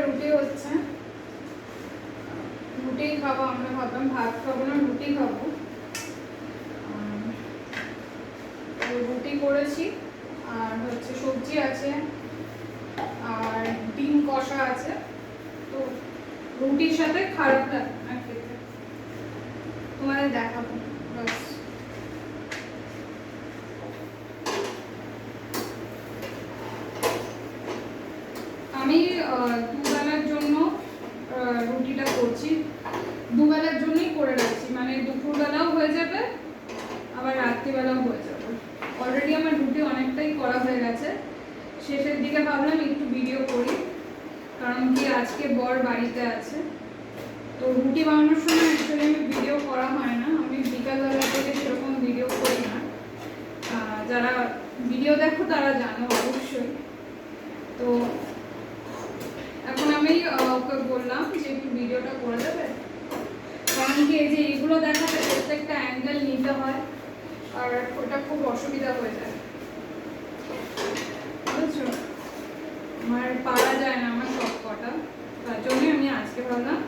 রুটি হচ্ছে, রুটি খাবো। আমরা ভাবলাম ভাত খাবো না, রুটি খাবো। রুটি করেছি, আর হচ্ছে সবজি আছে, আর ডিম কষা আছে। তো রুটির সাথে খারাপ লাগে না খেতে, তোমাদের দেখাবো বাস। আমি দুবেলার জন্য রুটিটা করছি, দুবেলার জন্যই করে রাখছি, মানে দুপুরবেলাও হয়ে যাবে আবার রাত্রিবেলাও হয়ে যাবে। অলরেডি আমার রুটি অনেকটাই করা হয়ে গেছে, শেষের দিকে ভাবলাম একটু ভিডিও করি, কারণ কি আজকে বর বাড়িতে আছে। তো রুটি বানানোর সময় অ্যাকচুয়ালি আমি ভিডিও করা হয় না, আমি বিকালবেলা থেকে সেরকম ভিডিও করি না। যারা ভিডিও দেখো তারা জানো অবশ্যই। তো এখন আমি ওকে বললাম যে একটু ভিডিওটা করে দেবে, কারণ কি এই যে এইগুলো দেখাতে প্রত্যেকটা অ্যাঙ্গেল নিতে হয়, আর ওটা খুব অসুবিধা হয়ে যায়, বুঝছো? আমার পারা যায় না আমার সব কটা, তার জন্যই আমি আজকে ভাবলাম